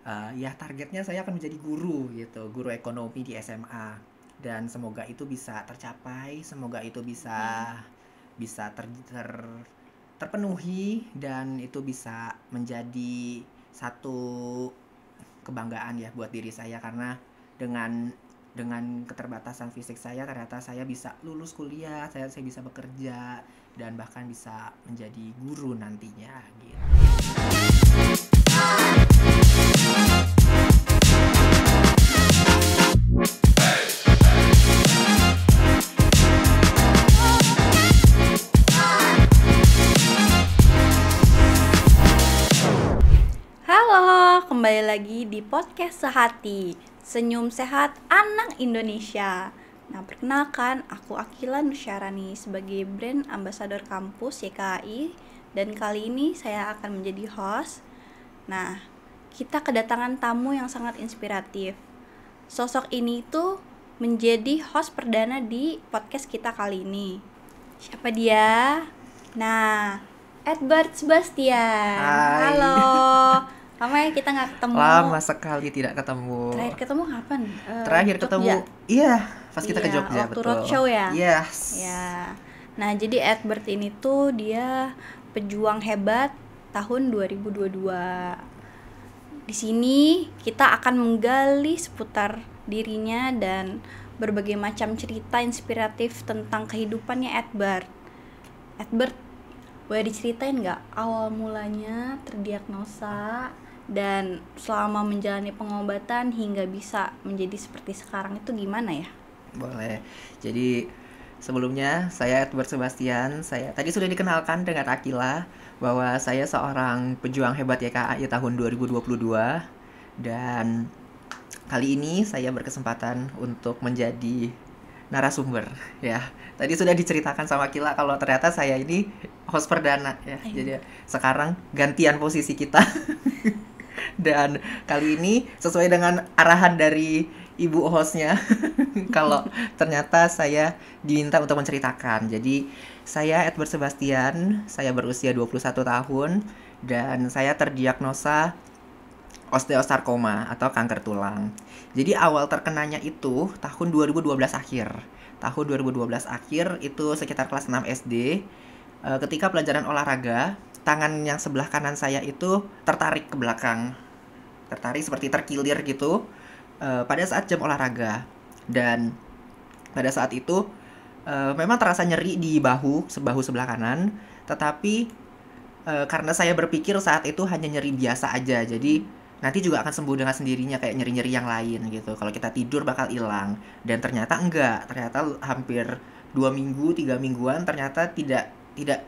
Ya targetnya saya akan menjadi guru gitu, guru ekonomi di SMA, dan semoga itu bisa tercapai, semoga itu bisa bisa terpenuhi, dan itu bisa menjadi satu kebanggaan ya buat diri saya, karena dengan keterbatasan fisik saya ternyata saya bisa lulus kuliah, saya bisa bekerja, dan bahkan bisa menjadi guru nantinya gitu. Halo, kembali lagi di podcast Sehati, Senyum Sehat Anak Indonesia. Nah, perkenalkan, aku Akila Nusyarani sebagai brand ambassador kampus YKI, dan kali ini saya akan menjadi host. Nah, kita kedatangan tamu yang sangat inspiratif. Sosok ini tuh menjadi host perdana di podcast kita kali ini. Siapa dia? Nah, Edward Sebastian. Hai. Halo. Lama ya kita nggak ketemu. Lama sekali tidak ketemu. Terakhir ketemu kapan? Terakhir Jogja. ketemu, iya, pas kita ke Iya, Jogja, waktu betul. roadshow ya? Yes. Ya. Nah, jadi Edward ini tuh dia pejuang hebat tahun 2022. Di sini kita akan menggali seputar dirinya dan berbagai macam cerita inspiratif tentang kehidupannya Edward. Edward, boleh diceritain nggak awal mulanya terdiagnosa dan selama menjalani pengobatan hingga bisa menjadi seperti sekarang itu gimana ya? Boleh. Jadi sebelumnya saya Edward Sebastian. Saya tadi sudah dikenalkan dengan Akila bahwa saya seorang pejuang hebat YKI tahun 2022, dan kali ini saya berkesempatan untuk menjadi narasumber ya. Tadi sudah diceritakan sama Akila kalau ternyata saya ini host perdana ya. Jadi sekarang gantian posisi kita. Dan kali ini sesuai dengan arahan dari ibu hostnya, kalau ternyata saya diminta untuk menceritakan. Jadi saya Edward Sebastian, saya berusia 21 tahun, dan saya terdiagnosa osteosarkoma atau kanker tulang. Jadi awal terkenanya itu tahun 2012 akhir. Tahun 2012 akhir itu sekitar kelas 6 SD, ketika pelajaran olahraga, tangan yang sebelah kanan saya itu tertarik ke belakang. Tertarik seperti terkilir gitu pada saat jam olahraga. Dan pada saat itu memang terasa nyeri di bahu sebelah kanan, tetapi karena saya berpikir saat itu hanya nyeri biasa aja, jadi nanti juga akan sembuh dengan sendirinya kayak nyeri-nyeri yang lain gitu. Kalau kita tidur bakal hilang. Dan ternyata enggak. Ternyata hampir 2 minggu, 3 mingguan ternyata tidak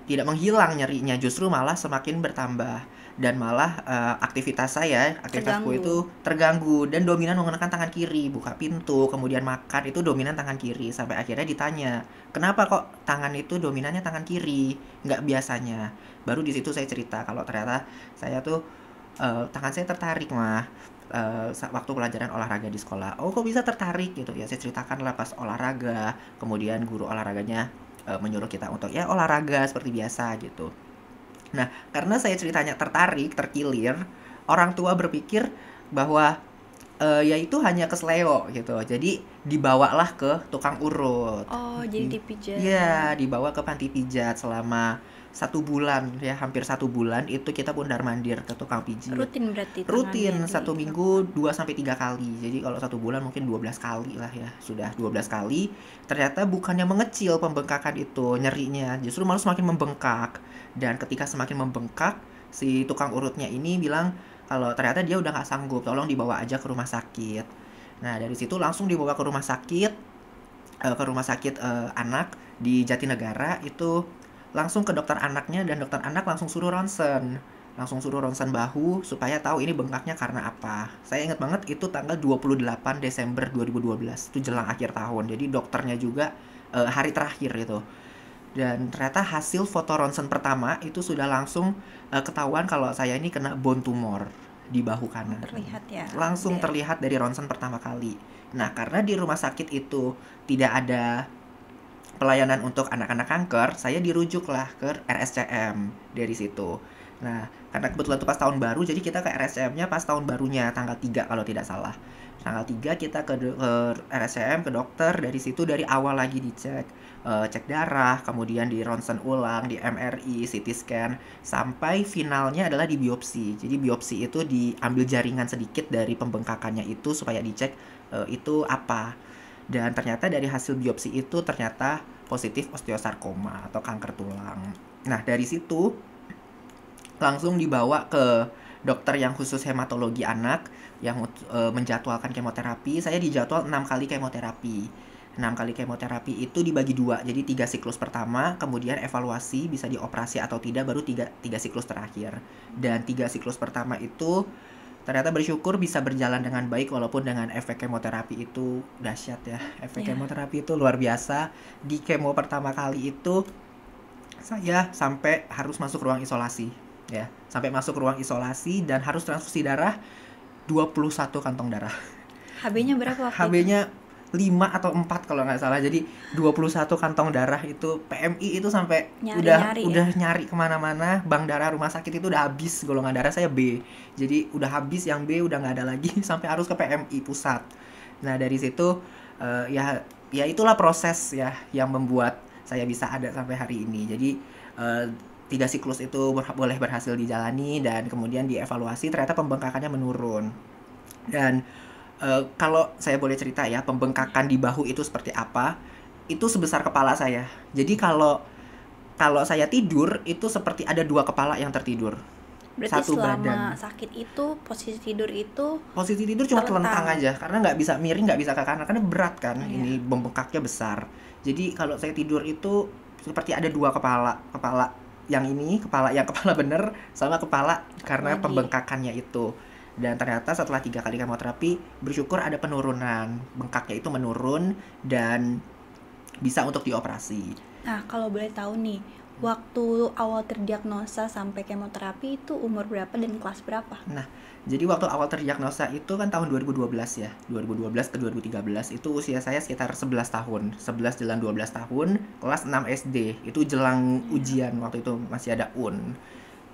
menghilang nyerinya, justru malah semakin bertambah. Dan malah aktivitasku itu terganggu dan dominan menggunakan tangan kiri, buka pintu, kemudian makan itu dominan tangan kiri, sampai akhirnya ditanya, kenapa kok tangan itu dominannya tangan kiri, nggak biasanya. Baru di situ saya cerita kalau ternyata saya tuh tangan saya tertarik mah waktu pelajaran olahraga di sekolah. Oh, kok bisa tertarik gitu ya, saya ceritakan lah pas olahraga, kemudian guru olahraganya menyuruh kita untuk ya olahraga seperti biasa gitu. Nah, karena saya ceritanya tertarik, terkilir, orang tua berpikir bahwa ya itu hanya kesleo gitu. Jadi dibawalah ke tukang urut. Oh, jadi dipijat. Iya, dibawa ke panti pijat selama 1 bulan ya, hampir 1 bulan itu kita mondar-mandir ke tukang pijit. Rutin berarti Rutin, tangannya 1 minggu 2-3 kali. Jadi kalau 1 bulan mungkin 12 kali lah ya. Sudah 12 kali. Ternyata bukannya mengecil pembengkakan itu, nyerinya justru malah semakin membengkak. Dan ketika semakin membengkak, si tukang urutnya ini bilang kalau ternyata dia udah gak sanggup, tolong dibawa aja ke rumah sakit. Nah, dari situ langsung dibawa ke rumah sakit, anak di Jatinegara. Itu langsung ke dokter anaknya, dan dokter anak langsung suruh ronsen bahu supaya tahu ini bengkaknya karena apa. Saya ingat banget itu tanggal 28 Desember 2012, itu jelang akhir tahun. Jadi dokternya juga hari terakhir itu. Dan ternyata hasil foto ronsen pertama itu sudah langsung ketahuan kalau saya ini kena bone tumor di bahu kanan. Terlihat ya. Langsung terlihat dari ronsen pertama kali. Nah, karena di rumah sakit itu tidak ada pelayanan untuk anak-anak kanker, saya dirujuklah ke RSCM dari situ. Nah, karena kebetulan itu pas tahun baru, jadi kita ke RSCM-nya pas tahun barunya, tanggal 3 kalau tidak salah. Tanggal 3 kita ke RSCM, ke dokter, dari situ dari awal lagi dicek, cek darah, kemudian di ronsen ulang, di MRI, CT scan, sampai finalnya adalah di biopsi. Jadi biopsi itu diambil jaringan sedikit dari pembengkakannya itu supaya dicek itu apa. Dan ternyata dari hasil biopsi itu ternyata positif osteosarkoma atau kanker tulang. Nah, dari situ langsung dibawa ke dokter yang khusus hematologi anak yang menjadwalkan kemoterapi. Saya dijadwal 6 kali kemoterapi. 6 kali kemoterapi itu dibagi dua, jadi 3 siklus pertama, kemudian evaluasi bisa dioperasi atau tidak, baru 3 siklus terakhir. Dan 3 siklus pertama itu ternyata bersyukur bisa berjalan dengan baik, walaupun dengan efek kemoterapi itu dahsyat ya. Efek kemoterapi itu luar biasa. Di kemo pertama kali itu saya sampai harus masuk ruang isolasi ya, sampai masuk ruang isolasi dan harus transfusi darah 21 kantong darah. HB-nya berapa waktu itu? HB-nya 5 atau 4 kalau nggak salah. Jadi 21 kantong darah itu, PMI itu sampai Nyari-nyari udah nyari kemana-mana. Bank darah rumah sakit itu udah habis, golongan darah saya B. Jadi udah habis, yang B udah nggak ada lagi sampai harus ke PMI pusat. Nah, dari situ ya itulah proses ya yang membuat saya bisa ada sampai hari ini. Jadi 3 siklus itu boleh berhasil dijalani, dan kemudian dievaluasi ternyata pembengkakannya menurun. Dan kalau saya boleh cerita ya, pembengkakan di bahu itu seperti apa, itu sebesar kepala saya. Jadi kalau saya tidur itu seperti ada 2 kepala yang tertidur. Berarti Satu selama badan. sakit itu posisi tidur itu Posisi tidur cuma telentang aja, karena nggak bisa miring, nggak bisa ke kanan, karena berat kan. Iya. Ini bengkaknya besar. Jadi kalau saya tidur itu seperti ada 2 kepala yang ini, kepala bener, sama kepala karena lagi. pembengkakannya itu. Dan ternyata setelah 3 kali kemoterapi, bersyukur ada penurunan, bengkaknya itu menurun dan bisa untuk dioperasi. Nah, kalau boleh tahu nih, waktu awal terdiagnosa sampai kemoterapi itu umur berapa dan kelas berapa? Nah, jadi waktu awal terdiagnosa itu kan tahun 2012 ya, 2012 ke 2013, itu usia saya sekitar 11 tahun, 11 jalan 12 tahun, kelas 6 SD, itu jelang ujian, waktu itu masih ada UN,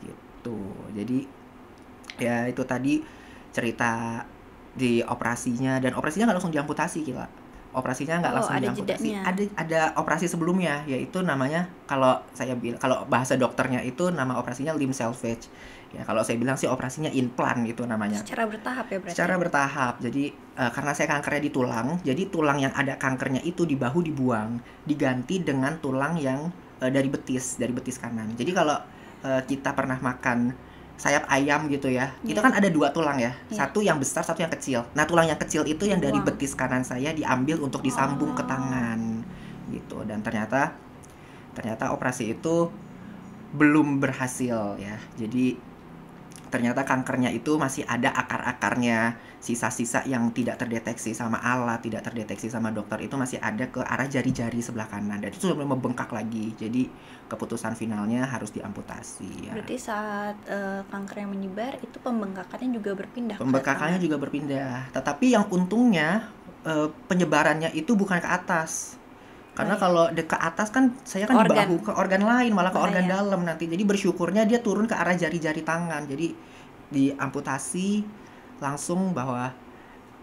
gitu. Jadi, ya itu tadi cerita di operasinya, dan operasinya nggak langsung diamputasi, gila. Operasinya nggak langsung ada diamputasi, jedanya. ada operasi sebelumnya, yaitu namanya, kalau bahasa dokternya itu nama operasinya limb salvage. Ya, kalau saya bilang sih operasinya implant gitu namanya. Secara bertahap ya berarti? Secara bertahap. Jadi karena saya kankernya di tulang, jadi tulang yang ada kankernya itu di bahu dibuang, diganti dengan tulang yang dari betis kanan. Jadi kalau kita pernah makan sayap ayam gitu ya, itu kan ada 2 tulang ya, satu yang besar, satu yang kecil. Nah, tulang yang kecil itu yang dari betis kanan saya diambil untuk disambung ke tangan gitu. Dan ternyata operasi itu belum berhasil ya. Jadi ternyata kankernya itu masih ada akar-akarnya, sisa-sisa yang tidak terdeteksi sama alat, tidak terdeteksi sama dokter, itu masih ada ke arah jari-jari sebelah kanan, dan itu sudah membengkak lagi. Jadi keputusan finalnya harus diamputasi ya. Berarti saat kanker yang menyebar itu pembengkakannya juga berpindah. Pembengkakannya juga berpindah, tetapi yang untungnya penyebarannya itu bukan ke atas. Karena kalau ke atas kan saya kan di bahu, ke organ lain, malah ke organ dalam nanti. Jadi bersyukurnya dia turun ke arah jari-jari tangan. Jadi diamputasi langsung, bahwa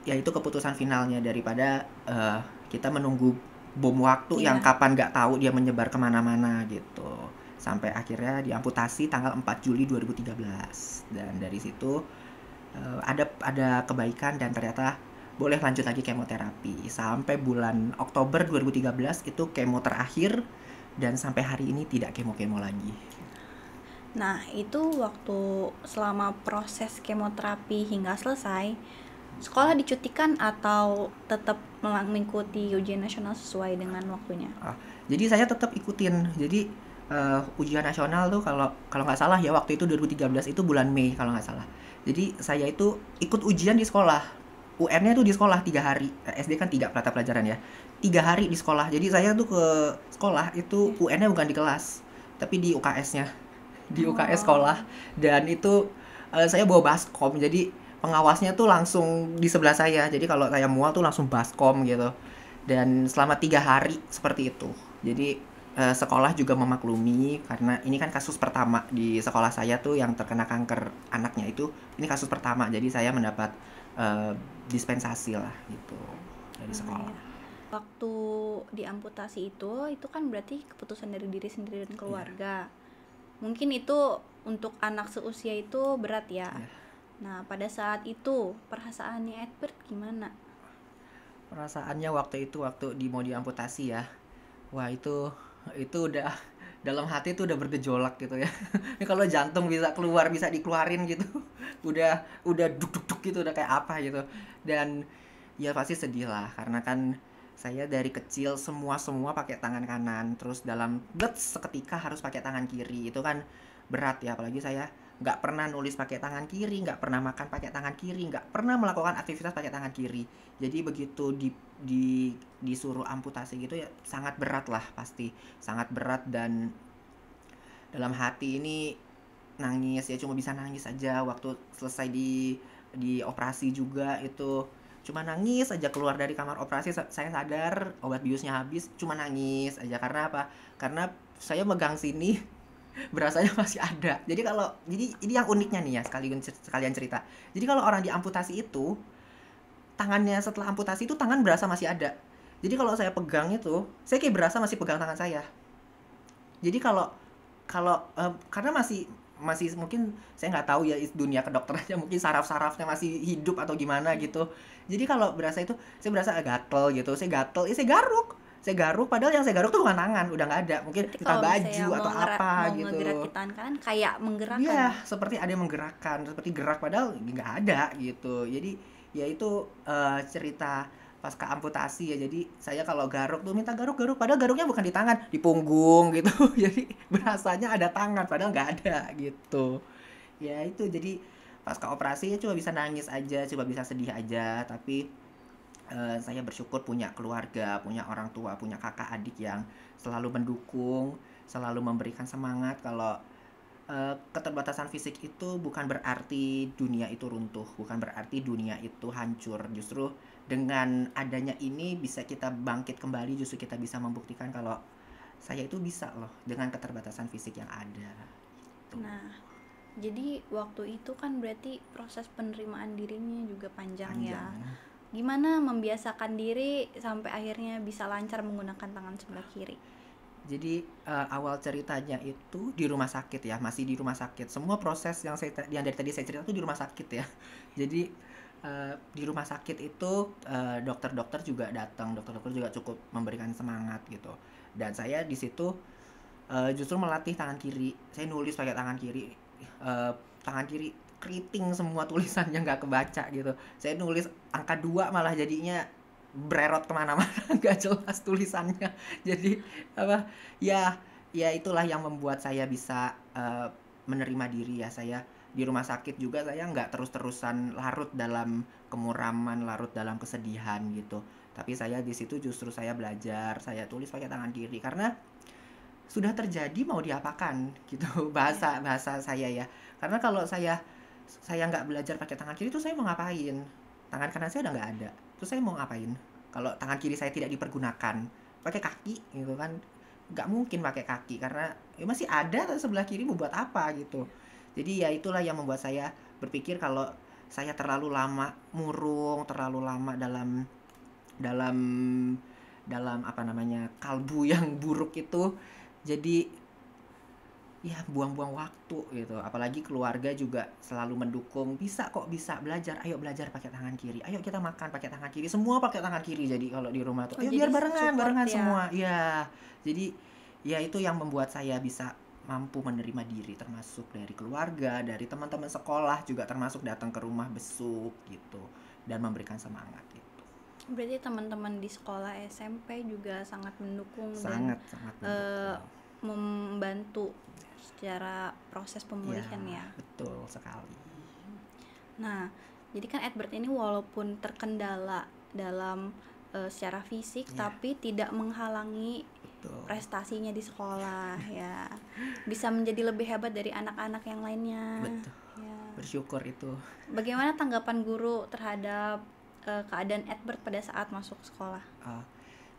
ya itu keputusan finalnya, daripada kita menunggu bom waktu yang kapan nggak tahu dia menyebar kemana-mana gitu. Sampai akhirnya diamputasi tanggal 4 Juli 2013. Dan dari situ ada kebaikan, dan ternyata boleh lanjut lagi kemoterapi sampai bulan Oktober 2013, itu kemo terakhir, dan sampai hari ini tidak kemo lagi. Nah, itu waktu selama proses kemoterapi hingga selesai, sekolah dicutikan atau tetap mengikuti ujian nasional sesuai dengan waktunya? Jadi saya tetap ikutin. Jadi ujian nasional tuh kalau nggak salah ya, waktu itu 2013 itu bulan Mei kalau nggak salah. Jadi saya itu ikut ujian di sekolah. UN-nya tuh di sekolah 3 hari. SD kan 3 mata pelajaran ya. 3 hari di sekolah. Jadi saya tuh ke sekolah itu UN-nya bukan di kelas, tapi di UKS-nya. Di UKS sekolah. Dan itu saya bawa baskom. Jadi pengawasnya tuh langsung di sebelah saya. Jadi kalau saya mual tuh langsung baskom gitu. Dan selama 3 hari seperti itu. Jadi sekolah juga memaklumi karena ini kan kasus pertama di sekolah saya tuh yang terkena kanker anaknya itu, ini kasus pertama. Jadi saya mendapat dispensasi lah gitu dari Iya. sekolah. Waktu diamputasi itu kan berarti keputusan dari diri sendiri dan Iya, keluarga. Mungkin itu untuk anak seusia itu berat ya. iya. Nah, pada saat itu perasaannya Edward gimana? Perasaannya waktu di mau diamputasi ya. Wah, itu udah dalam hati tuh udah bergejolak gitu ya. Ini kalau jantung bisa keluar, bisa dikeluarin gitu. Udah duk duk duk gitu, udah kayak apa gitu. Dan ya pasti sedih lah karena kan saya dari kecil semua pakai tangan kanan, terus dalam seketika harus pakai tangan kiri. Itu kan berat ya, apalagi saya nggak pernah nulis pakai tangan kiri, nggak pernah makan pakai tangan kiri, nggak pernah melakukan aktivitas pakai tangan kiri. Jadi begitu disuruh amputasi gitu ya sangat berat lah, pasti sangat berat. Dan dalam hati ini nangis ya, cuma bisa nangis aja. Waktu selesai di operasi juga itu cuma nangis aja, keluar dari kamar operasi saya sadar obat biusnya habis, cuma nangis aja. Karena apa? Karena saya megang sini berasanya masih ada. Jadi ini yang uniknya nih ya, sekalian cerita. Jadi kalau orang diamputasi itu, tangannya setelah amputasi itu tangan berasa masih ada. Jadi kalau saya pegang itu, saya kayak berasa masih pegang tangan saya. Jadi kalau kalau karena masih masih mungkin saya nggak tahu ya dunia kedokterannya, mungkin saraf-sarafnya masih hidup atau gimana gitu. Jadi kalau berasa itu saya berasa gatel gitu, saya gatel, saya garuk padahal yang saya garuk tuh bukan tangan, udah nggak ada, mungkin Berarti entah kalau baju misalnya atau apa mau gitu. ngegerakin tangan kanan kayak menggerakkan Iya, ya. seperti ada yang menggerakkan, seperti gerak padahal nggak ada gitu. Jadi ya itu cerita pasca amputasi ya. Jadi saya kalau garuk tuh minta garuk-garuk, padahal garuknya bukan di tangan, di punggung gitu. Jadi berasanya ada tangan, padahal nggak ada gitu. Ya itu, jadi pasca operasi ya cuma bisa nangis aja, cuma bisa sedih aja. Tapi saya bersyukur punya keluarga, punya orang tua, punya kakak adik yang selalu mendukung, selalu memberikan semangat kalau keterbatasan fisik itu bukan berarti dunia itu runtuh, bukan berarti dunia itu hancur. Justru dengan adanya ini bisa kita bangkit kembali, justru kita bisa membuktikan kalau saya itu bisa loh dengan keterbatasan fisik yang ada. Tuh, Nah, jadi waktu itu kan berarti proses penerimaan dirinya juga panjang ya. panjang. Gimana membiasakan diri sampai akhirnya bisa lancar menggunakan tangan sebelah kiri? Jadi awal ceritanya itu di rumah sakit ya, masih di rumah sakit. Semua proses yang dari tadi saya cerita itu di rumah sakit ya. Jadi di rumah sakit itu dokter-dokter juga datang, dokter-dokter juga cukup memberikan semangat gitu. Dan saya di situ justru melatih tangan kiri. Saya nulis pakai tangan kiri. Tangan kiri keriting semua, tulisannya nggak kebaca gitu. Saya nulis angka 2 malah jadinya bererot kemana-mana, nggak jelas tulisannya. Jadi apa ya, ya itulah yang membuat saya bisa menerima diri ya. Saya di rumah sakit juga saya nggak terus-terusan larut dalam kemuraman, larut dalam kesedihan gitu. Tapi saya di situ justru saya belajar, saya tulis pakai tangan kiri karena sudah terjadi, mau diapakan gitu. Ya. Bahasa saya ya. Karena kalau saya nggak belajar pakai tangan kiri itu saya mau ngapain? Tangan kanan saya udah nggak ada, terus saya mau ngapain kalau tangan kiri saya tidak dipergunakan? Pakai kaki gitu kan, nggak mungkin pakai kaki karena ya masih ada, sebelah kiri mau buat apa gitu. Jadi ya itulah yang membuat saya berpikir kalau saya terlalu lama murung, terlalu lama dalam dalam dalam apa namanya, kalbu yang buruk itu. Jadi ya buang-buang waktu gitu. Apalagi keluarga juga selalu mendukung, bisa kok, bisa belajar, ayo belajar pakai tangan kiri, ayo kita makan pakai tangan kiri, semua pakai tangan kiri. Jadi kalau di rumah tuh Oh, ayo jadi biar barengan support barengan ya. semua ya. Jadi ya itu yang membuat saya bisa mampu menerima diri, termasuk dari keluarga, dari teman-teman sekolah juga, termasuk datang ke rumah besuk gitu dan memberikan semangat gitu. Berarti teman-teman di sekolah SMP juga sangat mendukung dan Sangat sangat eh, mendukung. membantu secara proses Ya, pemulihan ya. betul sekali. Nah, jadi kan Edward ini walaupun terkendala dalam secara fisik Ya, tapi tidak menghalangi betul. prestasinya di sekolah ya. Bisa menjadi lebih hebat dari anak-anak yang lainnya. Betul. Ya. Bersyukur itu. Bagaimana tanggapan guru terhadap keadaan Edward pada saat masuk sekolah? Ah,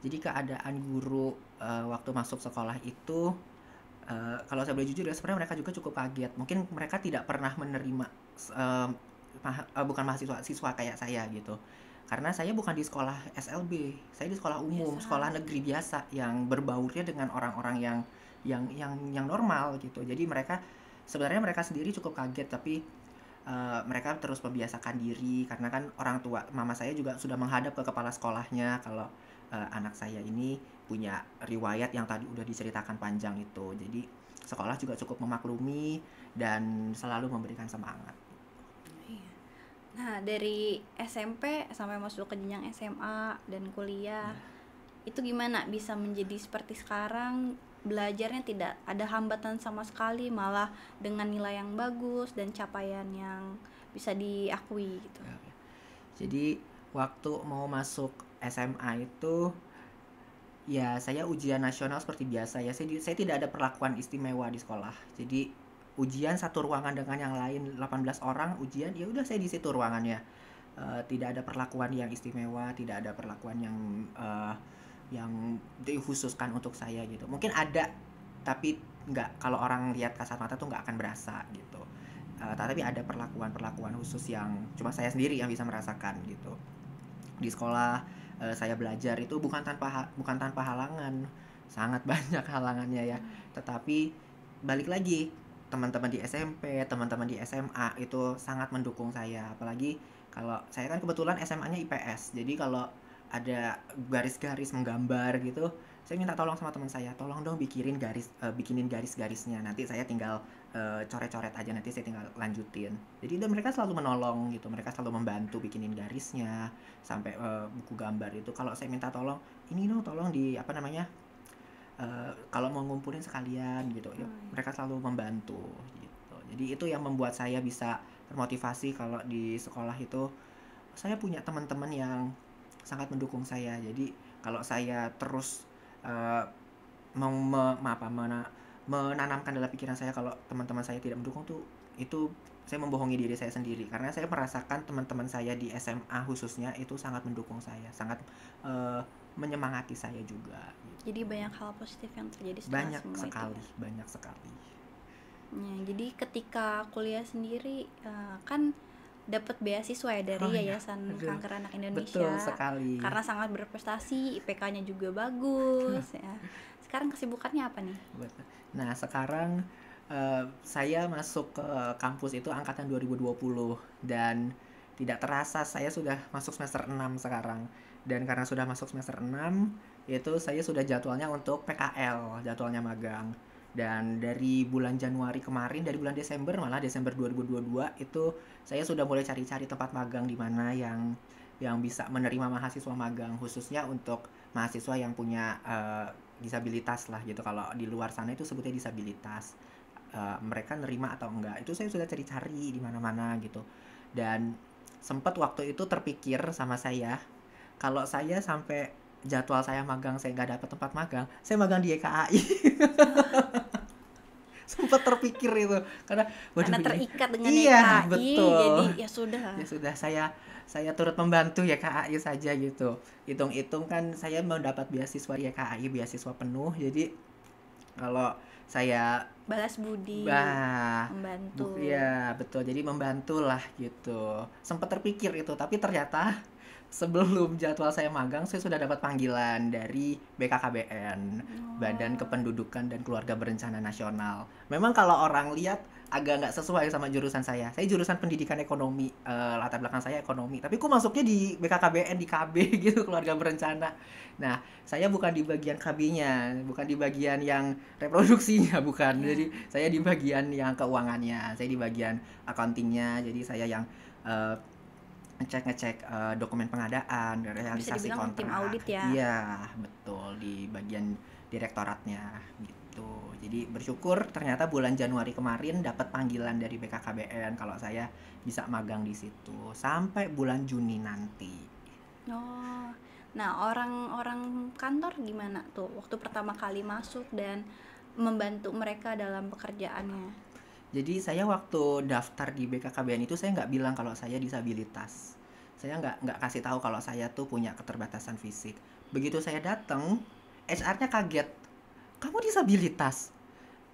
Jadi keadaan guru waktu masuk sekolah itu, kalau saya boleh jujur ya, sebenarnya mereka juga cukup kaget. Mungkin mereka tidak pernah menerima bukan mahasiswa, siswa kayak saya gitu. Karena saya bukan di sekolah SLB, saya di sekolah umum, Biasa. sekolah negeri biasa yang berbaurnya dengan orang-orang yang normal gitu. Jadi sebenarnya mereka sendiri cukup kaget, tapi mereka terus membiasakan diri karena kan orang tua mama saya juga sudah menghadap ke kepala sekolahnya kalau anak saya ini punya riwayat yang tadi udah diceritakan panjang itu. Jadi sekolah juga cukup memaklumi dan selalu memberikan semangat. Iya. Nah, dari SMP sampai masuk ke jenjang SMA dan kuliah, itu gimana bisa menjadi seperti sekarang? Belajarnya tidak ada hambatan sama sekali, malah dengan nilai yang bagus dan capaian yang bisa diakui gitu. Jadi waktu mau masuk SMA itu ya saya ujian nasional seperti biasa ya. Saya tidak ada perlakuan istimewa di sekolah. Jadi ujian satu ruangan dengan yang lain 18 orang ujian, ya udah saya di situ ruangannya. Tidak ada perlakuan yang istimewa, tidak ada perlakuan yang dikhususkan untuk saya gitu. Mungkin ada, tapi nggak, kalau orang lihat kasat mata tuh nggak akan berasa gitu. Tapi ada perlakuan khusus yang cuma saya sendiri yang bisa merasakan gitu. Di sekolah saya belajar itu bukan tanpa halangan, sangat banyak halangannya ya. Tetapi balik lagi, teman-teman di SMP, teman-teman di SMA itu sangat mendukung saya. Apalagi kalau saya kan kebetulan SMA-nya IPS. Jadi kalau ada garis-garis menggambar gitu, saya minta tolong sama teman saya, tolong dong bikinin garis-garisnya. Nanti saya tinggal coret-coret aja, nanti saya tinggal lanjutin. Jadi dan mereka selalu menolong gitu, mereka selalu membantu bikinin garisnya sampai buku gambar itu. Kalau saya minta tolong, ini dong tolong di apa namanya, kalau mau ngumpulin sekalian gitu ya, mereka selalu membantu gitu. Jadi itu yang membuat saya bisa termotivasi kalau di sekolah itu saya punya teman-teman yang sangat mendukung saya. Jadi kalau saya terus uh, menanamkan dalam pikiran saya kalau teman-teman saya tidak mendukung tuh, itu saya membohongi diri saya sendiri, karena saya merasakan teman-teman saya di SMA khususnya itu sangat mendukung saya, sangat menyemangati saya juga gitu. Jadi banyak hal positif yang terjadi setelah Banyak semua sekali, itu. banyak sekali. Ya, jadi ketika kuliah sendiri kan dapat beasiswa ya dari Oh ya, Yayasan aduh, Kanker Anak betul Indonesia sekali. karena sangat berprestasi, IPK-nya juga bagus ya. Sekarang kesibukannya apa nih? Nah, sekarang saya masuk ke kampus itu angkatan 2020 dan tidak terasa saya sudah masuk semester 6 sekarang. Dan karena sudah masuk semester 6, itu saya sudah jadwalnya untuk PKL, jadwalnya magang. Dan dari bulan Januari kemarin, dari bulan Desember, malah Desember 2022 itu saya sudah mulai cari-cari tempat magang di mana yang bisa menerima mahasiswa magang, khususnya untuk mahasiswa yang punya disabilitas lah gitu. Kalau di luar sana itu sebutnya disabilitas. Mereka nerima atau enggak, itu saya sudah cari-cari di mana-mana gitu. Dan sempat waktu itu terpikir sama saya, kalau saya sampai jadwal saya magang saya nggak dapat tempat magang, saya magang di YKAI. Sempat terpikir itu karena waduh Karena ini, terikat dengan iya YKI, jadi betul, ya sudah. ya sudah, saya turut membantu YKAI saja gitu. Hitung-hitung kan saya mendapat beasiswa YKAI, beasiswa penuh. Jadi kalau saya Balas budi, membantu. ya betul, jadi membantulah gitu. Sempat terpikir itu, tapi ternyata sebelum jadwal saya magang saya sudah dapat panggilan dari BKKBN, Badan Kependudukan dan Keluarga Berencana Nasional. Memang kalau orang lihat agak nggak sesuai sama jurusan saya. Saya jurusan pendidikan ekonomi, latar belakang saya ekonomi. Tapi kok masuknya di BKKBN, di KB gitu, Keluarga Berencana. Nah, saya bukan di bagian KB-nya, bukan di bagian yang reproduksinya, bukan. Ya. Jadi saya di bagian yang keuangannya, saya di bagian accountingnya. Jadi saya yang ngecek dokumen pengadaan, Bisa realisasi dibilang tim kontrak. audit ya. Iya, betul, di bagian direktoratnya gitu. Jadi bersyukur ternyata bulan Januari kemarin dapat panggilan dari BKKBN kalau saya bisa magang di situ sampai bulan Juni nanti. Oh. Nah, orang-orang kantor gimana tuh waktu pertama kali masuk dan membantu mereka dalam pekerjaannya? Jadi saya waktu daftar di BKKBN itu saya nggak bilang kalau saya disabilitas. Saya nggak kasih tahu kalau saya tuh punya keterbatasan fisik. Begitu saya datang, HR-nya kaget. Kamu disabilitas?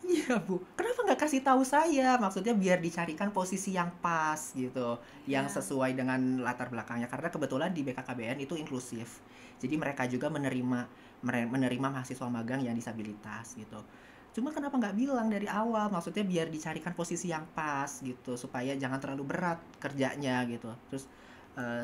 Iya bu, kenapa nggak kasih tahu saya? Maksudnya biar dicarikan posisi yang pas gitu, yang Ya. sesuai dengan latar belakangnya. Karena kebetulan di BKKBN itu inklusif, jadi mereka juga menerima mahasiswa magang yang disabilitas gitu. Cuma kenapa nggak bilang dari awal? Maksudnya biar dicarikan posisi yang pas gitu, supaya jangan terlalu berat kerjanya gitu. Terus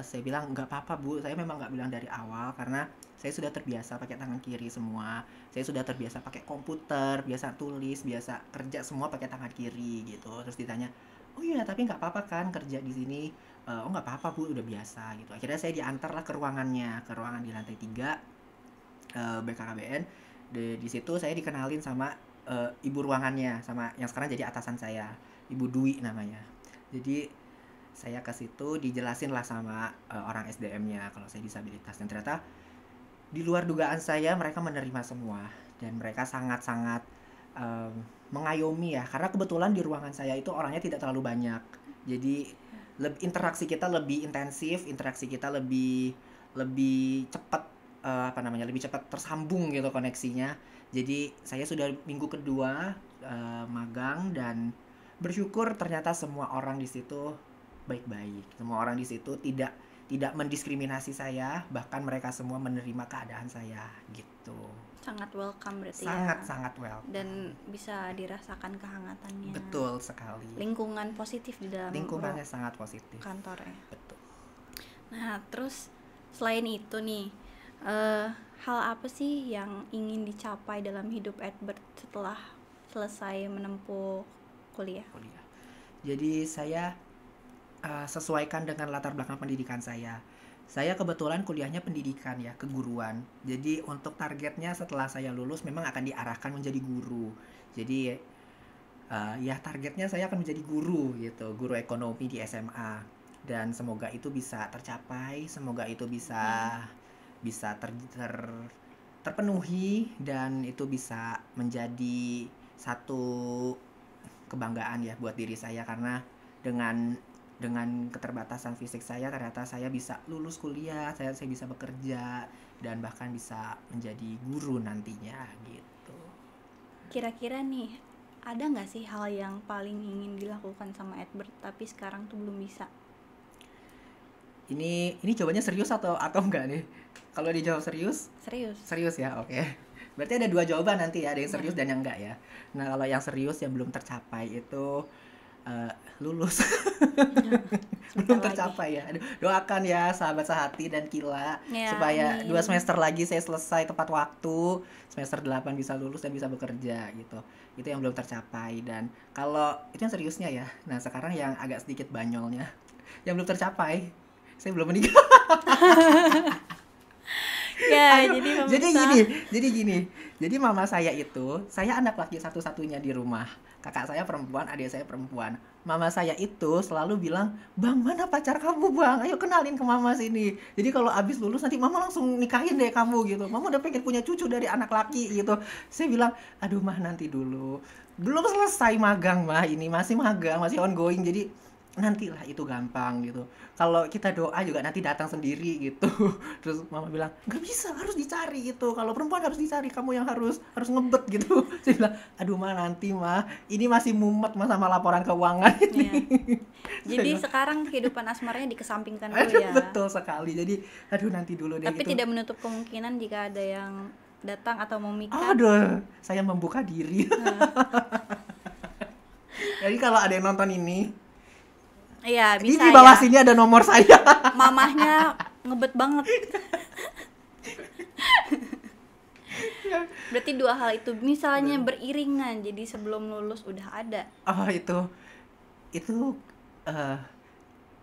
saya bilang nggak apa-apa bu, saya memang nggak bilang dari awal karena saya sudah terbiasa pakai tangan kiri semua, saya sudah terbiasa pakai komputer, biasa tulis, biasa kerja semua pakai tangan kiri gitu. Terus ditanya, oh iya tapi nggak apa-apa kan kerja di sini? Oh nggak apa-apa bu, udah biasa gitu. Akhirnya saya diantar lah ke ruangannya, ke ruangan di lantai 3 BKKBN. Di situ saya dikenalin sama ibu ruangannya, sama yang sekarang jadi atasan saya, Ibu Dwi namanya. Jadi saya ke situ dijelasin lah sama orang SDM-nya kalau saya disabilitas, dan ternyata di luar dugaan saya mereka menerima semua, dan mereka sangat-sangat em, mengayomi ya, karena kebetulan di ruangan saya itu orangnya tidak terlalu banyak, jadi interaksi kita lebih intensif, interaksi kita lebih lebih cepat, apa namanya, lebih cepat tersambung gitu koneksinya. Jadi saya sudah minggu kedua magang, dan bersyukur ternyata semua orang di situ baik-baik, semua orang di situ tidak tidak mendiskriminasi saya, bahkan mereka semua menerima keadaan saya gitu. Sangat welcome berarti ya. Sangat-sangat welcome. Dan bisa dirasakan kehangatannya. Betul sekali. Lingkungan positif di dalam Lingkungannya sangat positif. kantor ya. Betul. Nah, terus selain itu nih, hal apa sih yang ingin dicapai dalam hidup Edward setelah selesai menempuh kuliah? Kuliah. Jadi saya sesuaikan dengan latar belakang pendidikan saya. Saya kebetulan kuliahnya pendidikan ya, keguruan. Jadi untuk targetnya setelah saya lulus memang akan diarahkan menjadi guru. Jadi ya targetnya saya akan menjadi guru gitu, guru ekonomi di SMA. Dan semoga itu bisa tercapai, semoga itu bisa bisa terpenuhi, dan itu bisa menjadi satu kebanggaan ya buat diri saya, karena dengan keterbatasan fisik saya ternyata saya bisa lulus kuliah, saya bisa bekerja, dan bahkan bisa menjadi guru nantinya gitu. Kira-kira nih, ada nggak sih hal yang paling ingin dilakukan sama Edward tapi sekarang tuh belum bisa? Ini jawabannya serius atau enggak nih? Kalau dijawab serius, Serius? serius ya, oke. Berarti ada dua jawaban nanti ya, ada yang serius dan yang enggak ya. Nah kalau yang serius yang belum tercapai itu lulus. Belum Bentar lagi. tercapai ya. Aduh, doakan ya sahabat sehati dan Kila Ya, supaya amin. 2 semester lagi saya selesai tepat waktu, semester 8 bisa lulus dan bisa bekerja gitu. Itu yang belum tercapai. Dan kalau itu yang seriusnya ya. Nah sekarang yang agak sedikit banyolnya, yang belum tercapai, saya belum menikah. Ya, Aduh, jadi jadi pemirsa. gini. Jadi mama saya itu, saya anak laki satu-satunya di rumah. Kakak saya perempuan, adik saya perempuan. Mama saya itu selalu bilang, "Bang, mana pacar kamu, Bang? Ayo kenalin ke mama sini. Jadi kalau abis lulus nanti mama langsung nikahin deh kamu gitu. Mama udah pengen punya cucu dari anak laki gitu." Saya bilang, "Aduh, Mah, nanti dulu. Belum selesai magang, Mah. Ini masih magang, masih ongoing. Jadi nantilah itu gampang gitu. Kalau kita doa juga nanti datang sendiri gitu." Terus mama bilang, nggak bisa, harus dicari gitu, kalau perempuan harus dicari, kamu yang harus ngebet gitu. Saya bilang, aduh mah nanti mah, ini masih mumet mah sama laporan keuangan ini. Ya. Jadi Saya bilang, sekarang kehidupan asmaranya dikesampingkan dulu aduh ya. betul sekali, jadi aduh nanti dulu deh Tapi gitu. tidak menutup kemungkinan jika ada yang datang atau memikat. Aduh, saya membuka diri. Jadi kalau ada yang nonton ini, Iya, ini bisa di bawah ya. sini ada nomor saya. Mamahnya ngebet banget. Berarti dua hal itu misalnya beriringan. Jadi sebelum lulus udah ada. Oh itu eh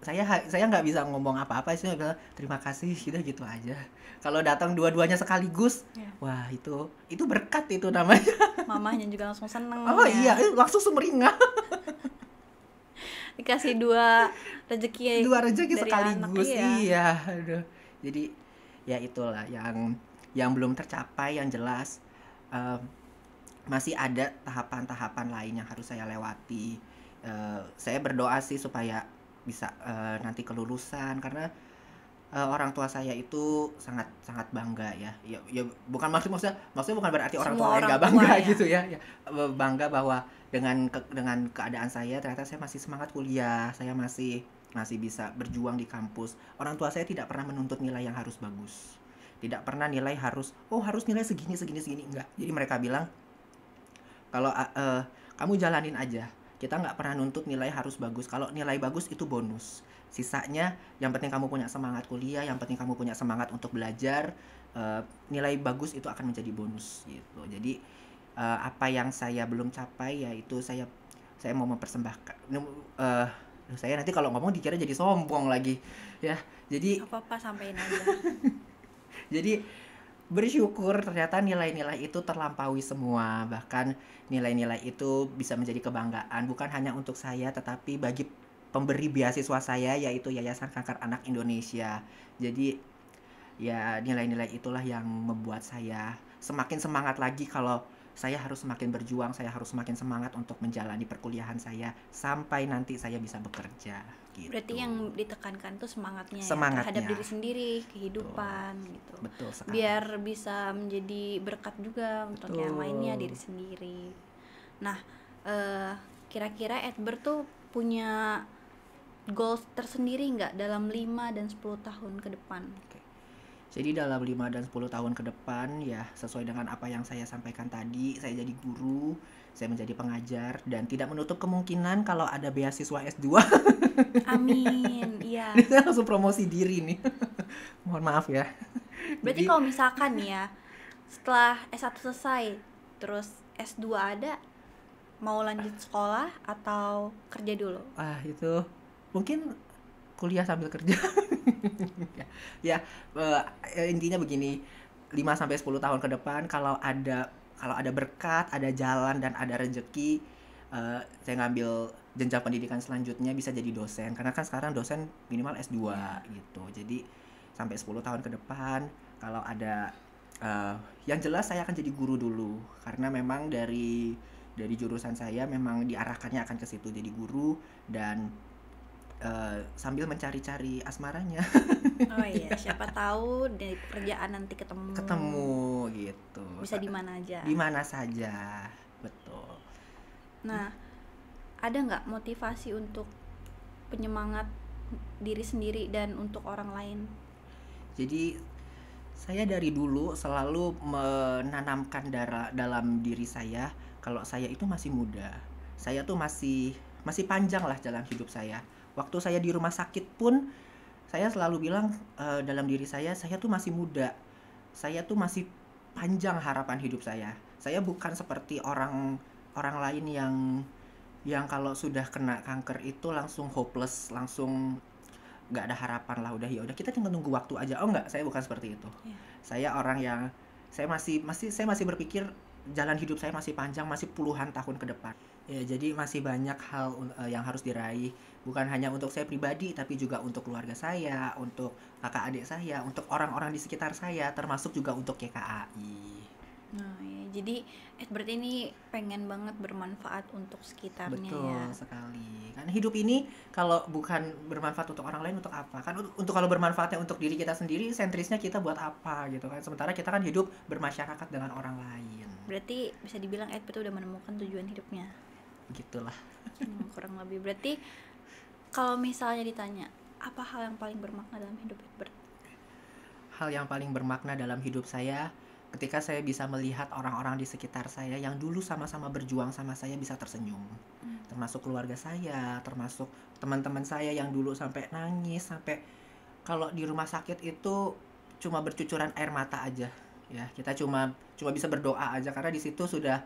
saya nggak bisa ngomong apa-apa sih, bilang terima kasih udah gitu aja. Kalau datang dua-duanya sekaligus, Ya. wah itu berkat itu namanya. Mamahnya juga langsung seneng Oh ya. iya, langsung sumringah. Dikasih dua rezeki Dua rezeki dari sekaligus. anak, iya. Iya, aduh. Jadi ya itulah yang belum tercapai, yang jelas em, masih ada tahapan-tahapan lain yang harus saya lewati. Saya berdoa sih supaya bisa nanti kelulusan, karena Orang tua saya itu sangat sangat bangga ya. Ya bukan maksudnya bukan berarti orang tua Semua lain orang nggak tua bangga ya. gitu ya. Bangga bahwa dengan keadaan saya ternyata saya masih semangat kuliah, saya masih masih bisa berjuang di kampus. Orang tua saya tidak pernah menuntut nilai yang harus bagus. Tidak pernah nilai harus harus nilai segini segini segini, enggak. Jadi mereka bilang kalau kamu jalanin aja, kita nggak pernah nuntut nilai harus bagus. Kalau nilai bagus itu bonus, sisanya yang penting kamu punya semangat kuliah, yang penting kamu punya semangat untuk belajar. Nilai bagus itu akan menjadi bonus gitu. Jadi apa yang saya belum capai yaitu saya mau mempersembahkan. uh, saya nanti kalau ngomong dikira jadi sombong lagi ya. Jadi Apa-apa sampein aja. jadi bersyukur ternyata nilai-nilai itu terlampaui semua. Bahkan nilai-nilai itu bisa menjadi kebanggaan bukan hanya untuk saya tetapi bagi pemberi beasiswa saya yaitu Yayasan Kanker Anak Indonesia. Jadi ya nilai-nilai itulah yang membuat saya semakin semangat lagi kalau saya harus semakin berjuang, saya harus semakin semangat untuk menjalani perkuliahan saya sampai nanti saya bisa bekerja Berarti gitu. yang ditekankan tuh semangatnya ya terhadap Semangatnya. diri sendiri, Betul. kehidupan gitu. Betul sekali. Biar bisa menjadi berkat juga untuk yang lainnya, diri sendiri. Nah, kira-kira Edward tuh punya goals tersendiri nggak dalam 5 dan 10 tahun ke depan? Oke. Jadi dalam 5 dan 10 tahun ke depan ya sesuai dengan apa yang saya sampaikan tadi, saya jadi guru, saya menjadi pengajar dan tidak menutup kemungkinan kalau ada beasiswa S2. Amin, iya. Ini saya langsung promosi diri nih. Mohon maaf ya. Berarti Jadi kalau misalkan nih ya, setelah S1 selesai, terus S2 ada, mau lanjut sekolah atau kerja dulu? itu mungkin kuliah sambil kerja. Ya, intinya begini, 5 sampai 10 tahun ke depan kalau ada berkat, ada jalan dan ada rezeki, saya ngambil jenjang pendidikan selanjutnya bisa jadi dosen. Karena kan sekarang dosen minimal S2 gitu. Jadi sampai 10 tahun ke depan kalau ada yang jelas saya akan jadi guru dulu karena memang dari jurusan saya memang diarahkannya akan ke situ jadi guru dan sambil mencari-cari asmaranya. Oh iya, siapa tahu dari pekerjaan nanti ketemu. Ketemu gitu. Bisa di mana aja. Di mana saja. Betul. Nah, ada nggak motivasi untuk penyemangat diri sendiri dan untuk orang lain? Jadi saya dari dulu selalu menanamkan dalam diri saya kalau saya itu masih muda. Saya tuh masih panjang lah jalan hidup saya. Waktu saya di rumah sakit pun saya selalu bilang dalam diri saya tuh masih muda. Saya tuh masih panjang harapan hidup saya. Saya bukan seperti orang orang lain yang kalau sudah kena kanker itu langsung hopeless, langsung nggak ada harapan lah, udah ya udah kita tinggal nunggu waktu aja. Oh nggak, saya bukan seperti itu. Iya. Saya orang yang saya masih berpikir jalan hidup saya masih panjang, masih puluhan tahun ke depan. Ya, jadi masih banyak hal yang harus diraih, bukan hanya untuk saya pribadi tapi juga untuk keluarga saya, untuk kakak adik saya, untuk orang-orang di sekitar saya, termasuk juga untuk YKAI. Nah, ya, jadi Edward ini pengen banget bermanfaat untuk sekitarnya Betul ya. sekali. Karena hidup ini kalau bukan bermanfaat untuk orang lain untuk apa? Kan untuk kalau bermanfaatnya untuk diri kita sendiri, sentrisnya kita buat apa gitu kan. Sementara kita kan hidup bermasyarakat dengan orang lain. Berarti bisa dibilang Edward udah menemukan tujuan hidupnya. Gitulah. Kurang lebih. Berarti kalau misalnya ditanya, apa hal yang paling bermakna dalam hidup Edward? Hal yang paling bermakna dalam hidup saya ketika saya bisa melihat orang-orang di sekitar saya yang dulu sama-sama berjuang sama saya bisa tersenyum. Termasuk keluarga saya, termasuk teman-teman saya yang dulu sampai nangis, sampai kalau di rumah sakit itu cuma bercucuran air mata aja. Ya, kita cuma bisa berdoa aja karena di situ sudah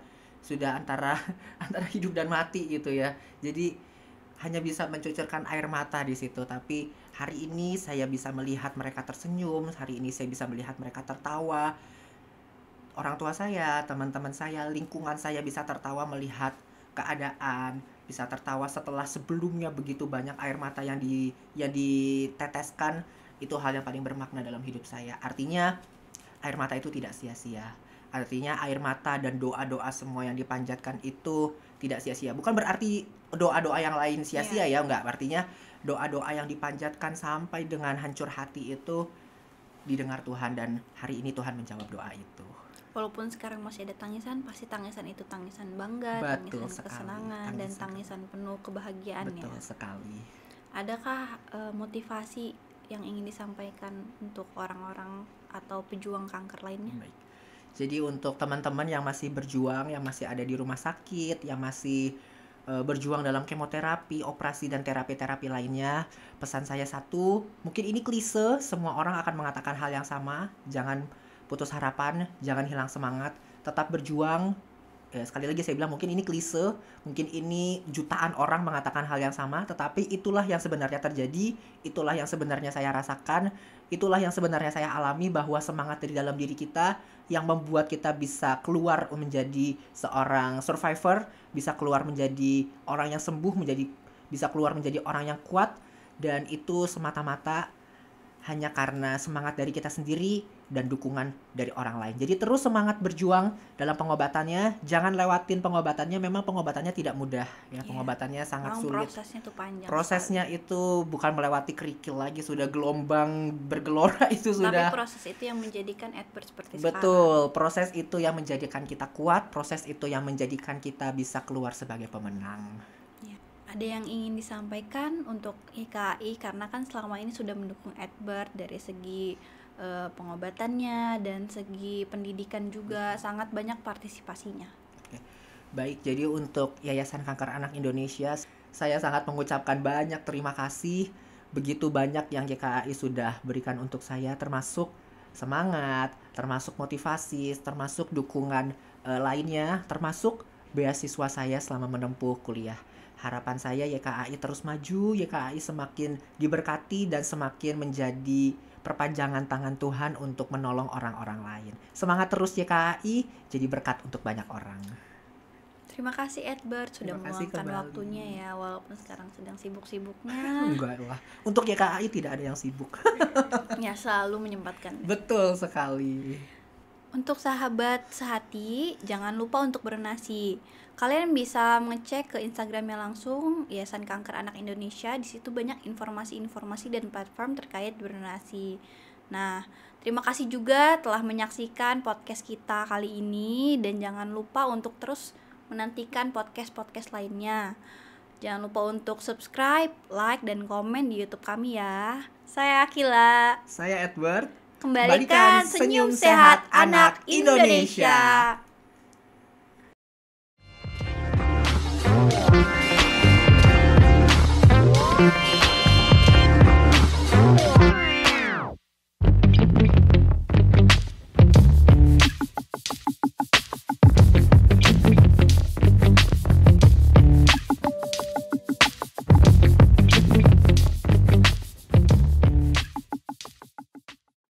antara antara hidup dan mati gitu ya. Jadi hanya bisa mencucurkan air mata di situ, tapi hari ini saya bisa melihat mereka tersenyum, hari ini saya bisa melihat mereka tertawa. Orang tua saya, teman-teman saya, lingkungan saya bisa tertawa melihat keadaan, bisa tertawa setelah sebelumnya begitu banyak air mata yang diteteskan. Itu hal yang paling bermakna dalam hidup saya. Artinya air mata itu tidak sia-sia. Artinya air mata dan doa-doa semua yang dipanjatkan itu tidak sia-sia. Bukan berarti doa-doa yang lain sia-sia ya, enggak. Artinya doa-doa yang dipanjatkan sampai dengan hancur hati itu didengar Tuhan, dan hari ini Tuhan menjawab doa itu. Walaupun sekarang masih ada tangisan, pasti tangisan itu tangisan bangga, Betul tangisan sekali, kesenangan, dan tangisan penuh kebahagiaan. Betul ya. sekali. Adakah motivasi yang ingin disampaikan untuk orang-orang atau pejuang kanker lainnya? Baik. Jadi untuk teman-teman yang masih berjuang, yang masih ada di rumah sakit, yang masih berjuang dalam kemoterapi, operasi, dan terapi-terapi lainnya, pesan saya satu, mungkin ini klise, semua orang akan mengatakan hal yang sama, jangan putus harapan, jangan hilang semangat, tetap berjuang. Sekali lagi saya bilang, mungkin ini klise, mungkin ini jutaan orang mengatakan hal yang sama, tetapi itulah yang sebenarnya terjadi, itulah yang sebenarnya saya rasakan, itulah yang sebenarnya saya alami, bahwa semangat dari dalam diri kita yang membuat kita bisa keluar menjadi seorang survivor, bisa keluar menjadi orang yang sembuh, bisa keluar menjadi orang yang kuat, dan itu semata-mata hanya karena semangat dari kita sendiri dan dukungan dari orang lain. Jadi terus semangat berjuang dalam pengobatannya, jangan lewatin pengobatannya. Memang pengobatannya tidak mudah ya, pengobatannya sangat sulit. Prosesnya tuh panjang. Prosesnya sekali. Itu bukan melewati kerikil lagi, sudah gelombang bergelora itu sudah. Tapi proses itu yang menjadikan Edward seperti Betul, sekarang. Proses itu yang menjadikan kita kuat, proses itu yang menjadikan kita bisa keluar sebagai pemenang. Ada yang ingin disampaikan untuk YKAI, karena kan selama ini sudah mendukung Edward dari segi pengobatannya dan segi pendidikan juga, sangat banyak partisipasinya. Oke. Baik, jadi untuk Yayasan Kanker Anak Indonesia, saya sangat mengucapkan banyak terima kasih. Begitu banyak yang YKAI sudah berikan untuk saya, termasuk semangat, termasuk motivasi, termasuk dukungan lainnya, termasuk beasiswa saya selama menempuh kuliah. Harapan saya YKAI terus maju, YKAI semakin diberkati dan semakin menjadi perpanjangan tangan Tuhan untuk menolong orang-orang lain. Semangat terus YKAI, jadi berkat untuk banyak orang. Terima kasih Edward sudah meluangkan waktunya ya, walaupun sekarang sedang sibuk-sibuknya. Enggak lah, untuk YKAI tidak ada yang sibuk. Ya, selalu menyempatkan. Betul sekali. Untuk sahabat sehati, jangan lupa untuk berdonasi. Kalian bisa mengecek ke Instagramnya langsung, Yayasan Kanker Anak Indonesia. Di situ banyak informasi-informasi dan platform terkait berdonasi. Nah, terima kasih juga telah menyaksikan podcast kita kali ini, dan jangan lupa untuk terus menantikan podcast-podcast lainnya. Jangan lupa untuk subscribe, like, dan komen di YouTube kami ya. Saya Akila. Saya Edward. Kembalikan senyum sehat anak Indonesia.